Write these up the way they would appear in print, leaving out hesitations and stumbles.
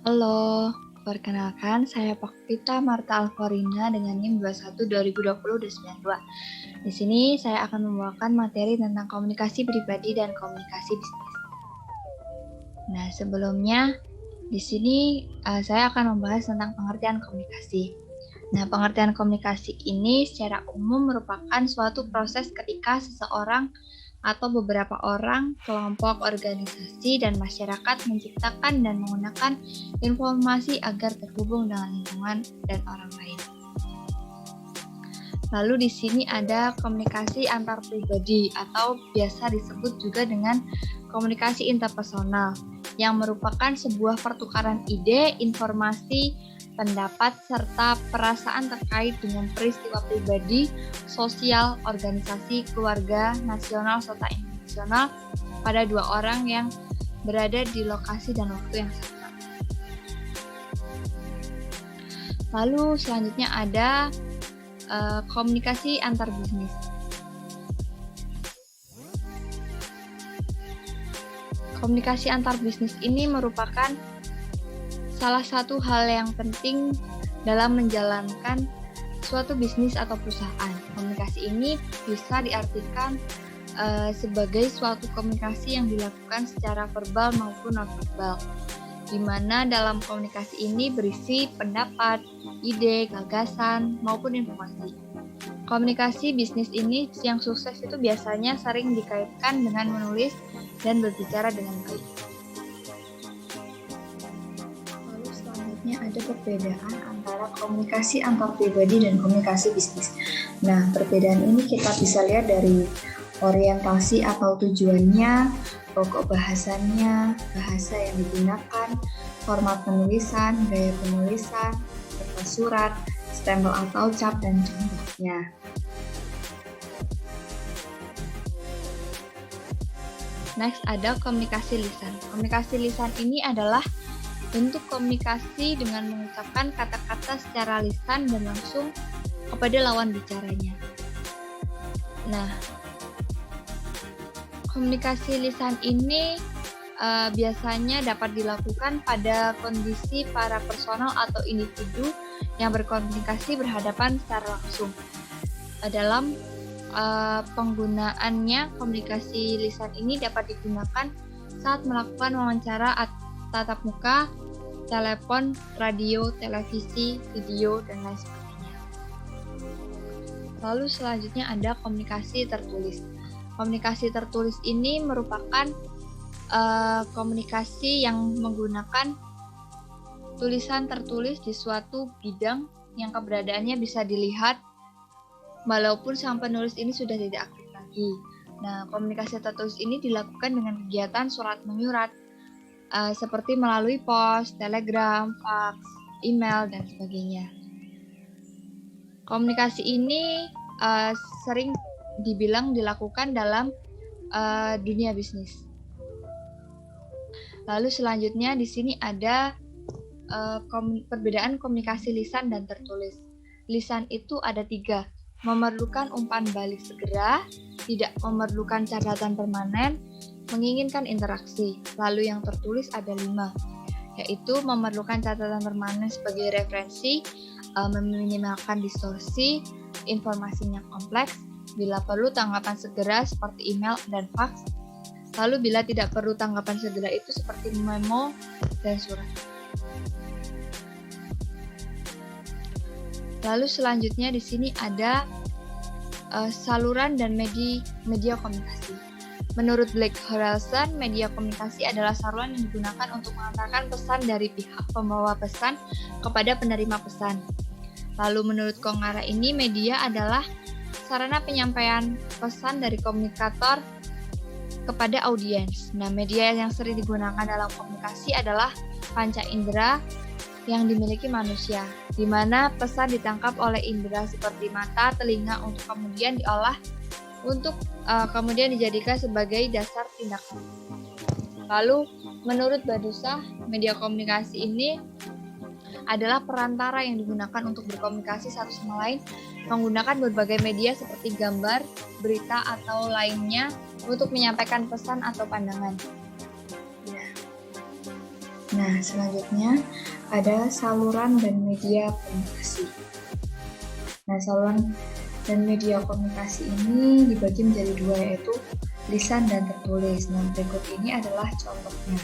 Halo, perkenalkan saya Pakvita Marta Alfarina dengan NIM 21 2020-92. Di sini saya akan membawakan materi tentang komunikasi pribadi dan komunikasi bisnis. Nah, sebelumnya di sini saya akan membahas tentang pengertian komunikasi. Nah, pengertian komunikasi ini secara umum merupakan suatu proses ketika seseorang atau beberapa orang, kelompok, organisasi, dan masyarakat menciptakan dan menggunakan informasi agar terhubung dengan lingkungan dan orang lain. Lalu di sini ada komunikasi antar pribadi atau biasa disebut juga dengan komunikasi interpersonal yang merupakan sebuah pertukaran ide, informasi, pendapat, serta perasaan terkait dengan peristiwa pribadi, sosial, organisasi, keluarga, nasional, serta internasional pada dua orang yang berada di lokasi dan waktu yang sama. Lalu selanjutnya ada komunikasi antar bisnis. Komunikasi antar bisnis ini merupakan salah satu hal yang penting dalam menjalankan suatu bisnis atau perusahaan. Komunikasi ini bisa diartikan sebagai suatu komunikasi yang dilakukan secara verbal maupun non-verbal, di mana dalam komunikasi ini berisi pendapat, ide, gagasan, maupun informasi. Komunikasi bisnis ini yang sukses itu biasanya sering dikaitkan dengan menulis dan berbicara dengan baik. Lalu selanjutnya ada perbedaan antara komunikasi antar pribadi dan komunikasi bisnis. Nah, perbedaan ini kita bisa lihat dari orientasi atau tujuannya, pokok bahasannya, bahasa yang digunakan, format penulisan, gaya penulisan, kertas surat, stempel atau cap, dan contohnya. Next ada komunikasi lisan. Komunikasi lisan ini adalah bentuk komunikasi dengan mengucapkan kata-kata secara lisan dan langsung kepada lawan bicaranya. Nah, komunikasi lisan ini biasanya dapat dilakukan pada kondisi para personal atau individu yang berkomunikasi berhadapan secara langsung. Dalam penggunaannya, komunikasi lisan ini dapat digunakan saat melakukan wawancara tatap muka, telepon, radio, televisi, video, dan lain sebagainya. Lalu selanjutnya ada komunikasi tertulis. Komunikasi tertulis ini merupakan komunikasi yang menggunakan tulisan tertulis di suatu bidang yang keberadaannya bisa dilihat walaupun sang penulis ini sudah tidak aktif lagi. Nah, komunikasi tertulis ini dilakukan dengan kegiatan surat menyurat seperti melalui pos, telegram, fax, email, dan sebagainya. Komunikasi ini sering dibilang dilakukan dalam dunia bisnis. Lalu selanjutnya di sini ada perbedaan komunikasi lisan dan tertulis. Lisan itu ada 3, memerlukan umpan balik segera, tidak memerlukan catatan permanen, menginginkan interaksi. Lalu yang tertulis ada 5, yaitu memerlukan catatan permanen sebagai referensi, meminimalkan distorsi, informasinya kompleks, bila perlu tanggapan segera seperti email dan fax. Lalu bila tidak perlu tanggapan segera itu seperti memo dan surat. Lalu selanjutnya di sini ada saluran dan media komunikasi. Menurut Blake Harrelson, media komunikasi adalah saluran yang digunakan untuk mengantarkan pesan dari pihak pembawa pesan kepada penerima pesan. Lalu menurut Kongara ini, media adalah sarana penyampaian pesan dari komunikator kepada audiens. Nah, media yang sering digunakan dalam komunikasi adalah panca indera yang dimiliki manusia, di mana pesan ditangkap oleh indera seperti mata, telinga untuk kemudian diolah untuk kemudian dijadikan sebagai dasar tindakan. Lalu, menurut Badusah, media komunikasi ini adalah perantara yang digunakan untuk berkomunikasi satu sama lain menggunakan berbagai media seperti gambar, berita, atau lainnya untuk menyampaikan pesan atau pandangan. Nah, selanjutnya ada saluran dan media komunikasi. Nah, saluran dan media komunikasi ini dibagi menjadi dua, yaitu lisan dan tertulis. Nah, berikut ini adalah contohnya,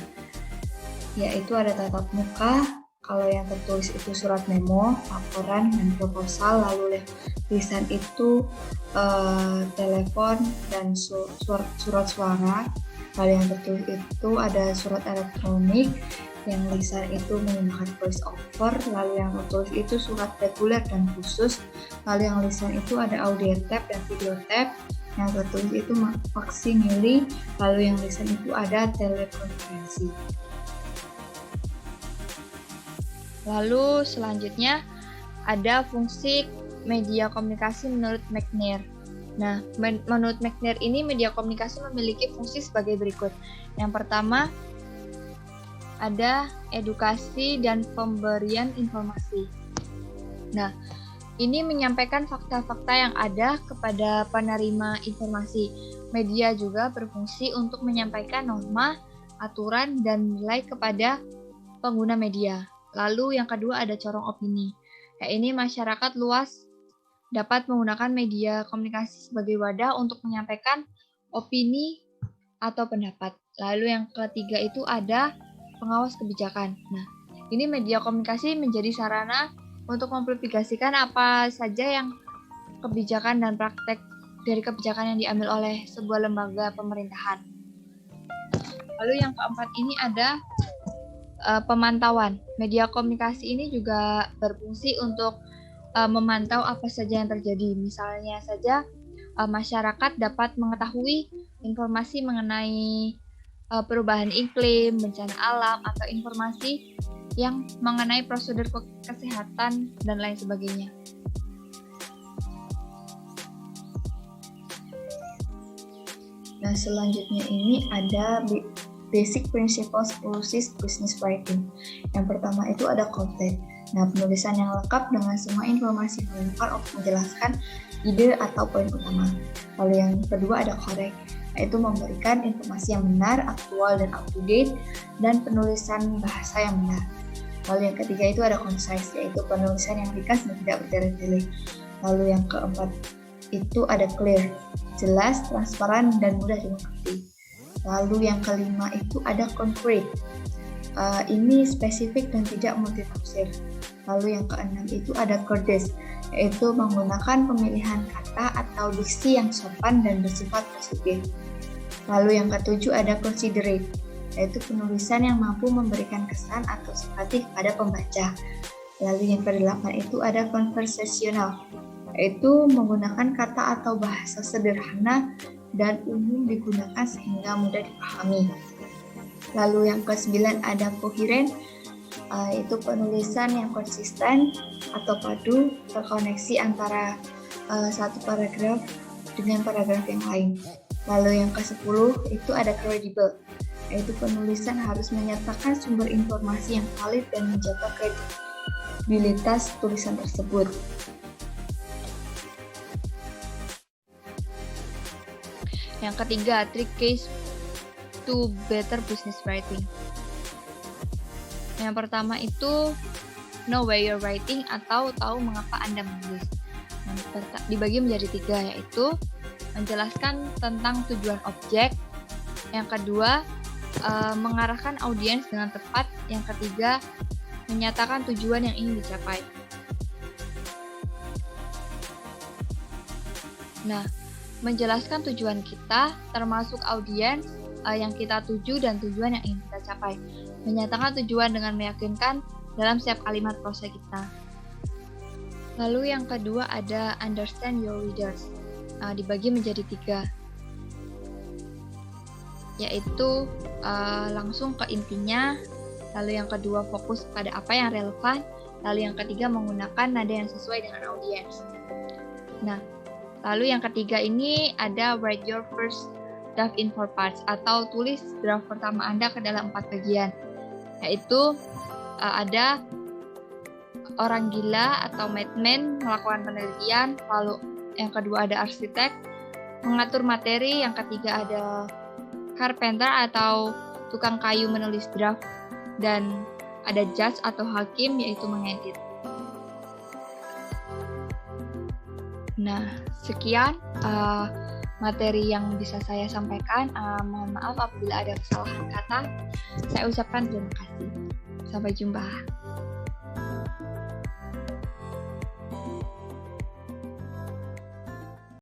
yaitu ada tatap muka. Kalau yang tertulis itu surat memo, laporan, dan proposal. Lalu lisan itu telepon dan surat suara. Kalau yang tertulis itu ada surat elektronik, yang lisan itu menggunakan voice over. Lalu yang tertulis itu surat reguler dan khusus. Lalu yang lisan itu ada audio tab dan video tab. Yang tertulis itu faksimile. Lalu yang lisan itu ada telekonferensi. Lalu selanjutnya ada fungsi media komunikasi menurut McNair. Nah, menurut McNair ini media komunikasi memiliki fungsi sebagai berikut. Yang pertama ada edukasi dan pemberian informasi. Nah, ini menyampaikan fakta-fakta yang ada kepada penerima informasi. Media juga berfungsi untuk menyampaikan norma, aturan, dan nilai kepada pengguna media. Lalu yang kedua ada corong opini. Ini masyarakat luas dapat menggunakan media komunikasi sebagai wadah untuk menyampaikan opini atau pendapat. Lalu yang ketiga itu ada pengawas kebijakan. Nah, ini media komunikasi menjadi sarana untuk mempublikasikan apa saja yang kebijakan dan praktek dari kebijakan yang diambil oleh sebuah lembaga pemerintahan. Lalu yang keempat ini ada pemantauan. Media komunikasi ini juga berfungsi untuk memantau apa saja yang terjadi. Misalnya saja masyarakat dapat mengetahui informasi mengenai perubahan iklim, bencana alam, atau informasi yang mengenai prosedur kesehatan dan lain sebagainya. Nah, selanjutnya ini ada Basic Principles Proses Business Writing. Yang pertama itu ada content. Nah, penulisan yang lengkap dengan semua informasi relevan untuk menjelaskan ide atau poin utama. Lalu yang kedua ada correct, yaitu memberikan informasi yang benar, aktual, dan up-to-date, dan penulisan bahasa yang benar. Lalu yang ketiga itu ada concise, yaitu penulisan yang ringkas dan tidak bertele-tele. Lalu yang keempat itu ada clear, jelas, transparan, dan mudah dimengerti. Lalu yang kelima itu ada concrete, ini spesifik dan tidak multitafsir. Lalu yang keenam itu ada courteous, yaitu menggunakan pemilihan kata atau diksi yang sopan dan bersifat positif. Lalu yang ketujuh ada considerate, yaitu penulisan yang mampu memberikan kesan atau simpati kepada pembaca. Lalu yang kedelapan itu ada conversational, yaitu menggunakan kata atau bahasa sederhana dan umum digunakan sehingga mudah dipahami. Lalu yang ke-9 ada coherent, yaitu penulisan yang konsisten atau padu, terkoneksi antara satu paragraf dengan paragraf yang lain. Lalu yang ke-10 itu ada credible, yaitu penulisan harus menyertakan sumber informasi yang valid dan menjaga kredibilitas tulisan tersebut. Yang ketiga, 3 keys to better business writing. Yang pertama itu know why you're writing atau tahu mengapa Anda menulis. Dibagi menjadi 3, yaitu menjelaskan tentang tujuan objek. Yang kedua, mengarahkan audiens dengan tepat. Yang ketiga, menyatakan tujuan yang ingin dicapai. Nah, menjelaskan tujuan kita, termasuk audiens yang kita tuju dan tujuan yang ingin kita capai. Menyatakan tujuan dengan meyakinkan dalam setiap kalimat prosa kita. Lalu yang kedua ada understand your readers. Dibagi menjadi 3, yaitu langsung ke intinya. Lalu yang kedua fokus pada apa yang relevan. Lalu yang ketiga menggunakan nada yang sesuai dengan audiens. Nah, lalu yang ketiga ini ada write your first draft in 4 parts, atau tulis draft pertama Anda ke dalam 4 bagian. Yaitu ada orang gila atau madman melakukan penelitian. Lalu yang kedua ada arsitek mengatur materi. Yang ketiga ada carpenter atau tukang kayu menulis draft. dan ada judge atau hakim yaitu mengedit. Nah, sekian materi yang bisa saya sampaikan. Mohon maaf apabila ada kesalahan kata. Saya ucapkan terima kasih. Sampai jumpa.